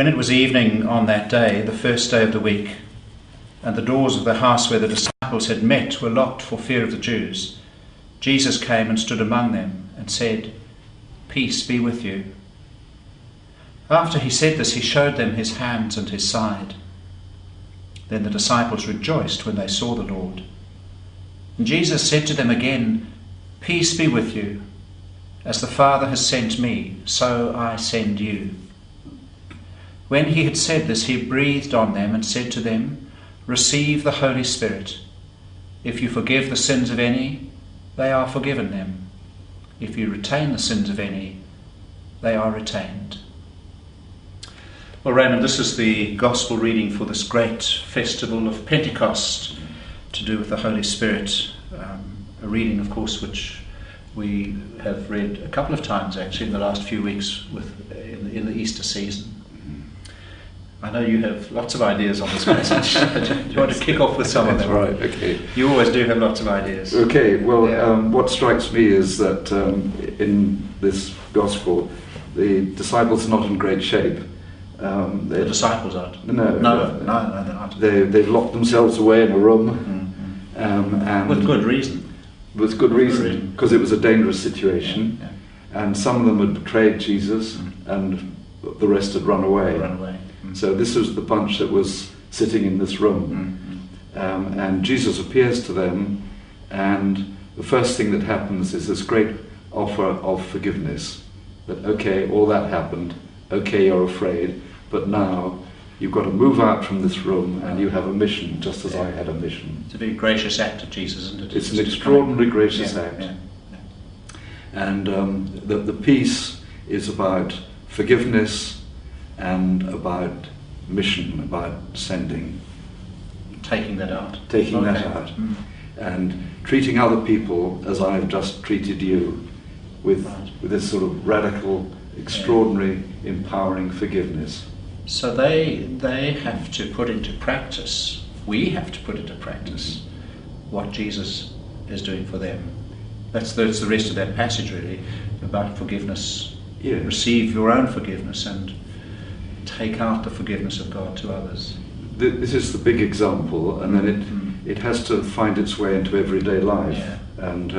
When it was evening on that day, the first day of the week, and the doors of the house where the disciples had met were locked for fear of the Jews, Jesus came and stood among them and said, "Peace be with you." After he said this, he showed them his hands and his side. Then the disciples rejoiced when they saw the Lord. And Jesus said to them again, "Peace be with you. As the Father has sent me, so I send you." When he had said this, he breathed on them and said to them, "Receive the Holy Spirit. If you forgive the sins of any, they are forgiven them. If you retain the sins of any, they are retained." Well, Raymond, this is the Gospel reading for this great festival of Pentecost to do with the Holy Spirit. A reading, of course, which we have read a couple of times actually in the last few weeks in the Easter season. I know you have lots of ideas on this passage. Do you want to kick off with some of them? That's right, okay. You always do have lots of ideas. Okay, well, Yeah. what strikes me is that in this Gospel, the disciples are not in great shape. The disciples aren't? No, they're not. They've locked themselves away in a room. And With good reason. With good reason, because it was a dangerous situation. Yeah. And some of them had betrayed Jesus, and the rest had run away. So this was the bunch that was sitting in this room. And Jesus appears to them, and the first thing that happens is this great offer of forgiveness. That, okay, all that happened, okay, you're afraid, but now you've got to move out from this room and you have a mission, just as I had a mission. It's a very gracious act of Jesus, isn't it? It's an extraordinary gracious act. Yeah. And the peace is about forgiveness and about mission, about sending. Taking that out. And treating other people as I've just treated you, with this sort of radical, extraordinary, empowering forgiveness. So they have to put into practice, we have to put into practice what Jesus is doing for them. That's the rest of that passage really, about forgiveness. Yeah. Receive your own forgiveness and take out the forgiveness of God to others. This is the big example, and then it has to find its way into everyday life. Yeah. And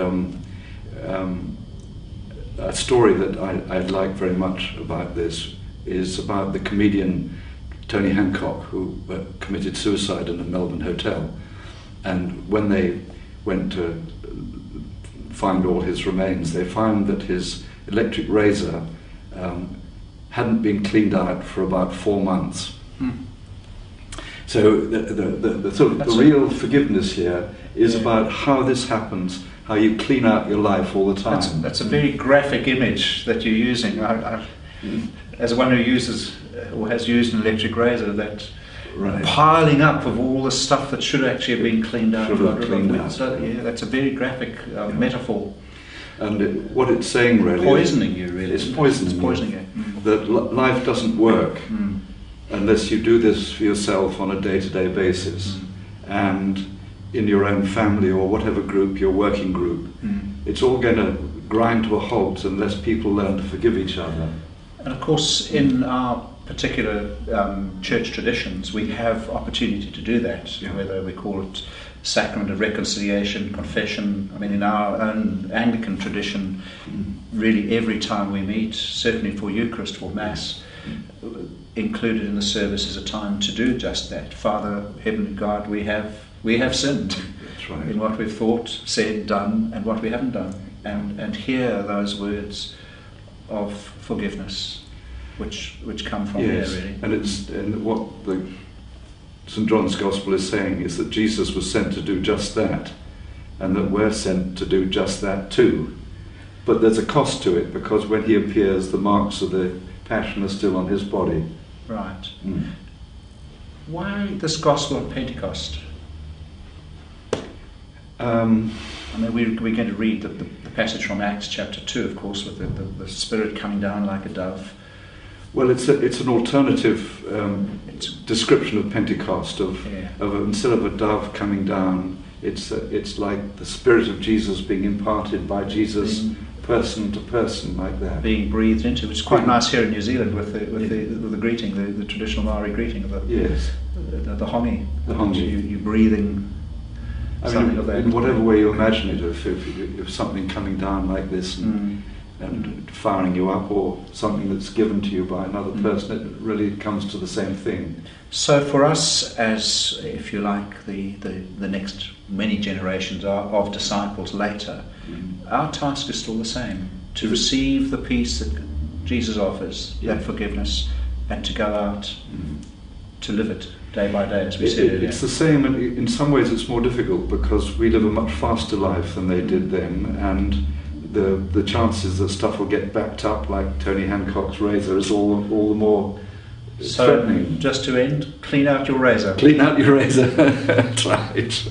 a story that I like very much about this is about the comedian Tony Hancock, who committed suicide in a Melbourne hotel. And when they went to find all his remains, they found that his electric razor hadn't been cleaned out for about 4 months. So the real forgiveness here is about how this happens, how you clean out your life all the time. That's a very graphic image that you're using. As one who uses or has used an electric razor, that piling up of all the stuff that should actually have been cleaned out. So, yeah, that's a very graphic metaphor. And what it's saying really poisoning you, really. It's poisoning you. That life doesn't work unless you do this for yourself on a day-to-day basis. And in your own family or whatever group, your working group, it's all going to grind to a halt unless people learn to forgive each other. And of course, in our particular church traditions, we have opportunity to do that, whether we call it sacrament of reconciliation, confession. I mean, in our own Anglican tradition, really every time we meet, certainly for Eucharist, for Mass, included in the service is a time to do just that. Father, Heavenly God, we have sinned. That's right. In what we've thought, said, done, and what we haven't done. And hear those words of forgiveness, which come from here, really. And what the St. John's Gospel is saying is that Jesus was sent to do just that, and that we're sent to do just that too. But there's a cost to it, because when he appears, the marks of the Passion are still on his body. Right. Why this Gospel of Pentecost? I mean, we're going to read the passage from Acts chapter 2, of course, with the Spirit coming down like a dove. Well, it's an alternative description of Pentecost. Instead of a dove coming down, it's like the Spirit of Jesus being imparted by Jesus person to person like that. Being breathed into, which is quite nice here in New Zealand with the greeting, the traditional Maori greeting of the hongi. The hongi. You breathing something of that. In whatever way you imagine it, if something coming down like this and firing you up, or something that's given to you by another person, it really comes to the same thing. So for us, as, if you like, the next many generations of disciples later, our task is still the same: to receive the peace that Jesus offers, that forgiveness, and to go out to live it day by day, as we said earlier. It's the same, and in some ways it's more difficult because we live a much faster life than they did then, and the chances that stuff will get backed up, like Tony Hancock's razor, is all the more threatening. Just to end, clean out your razor. Clean out your razor. That's right.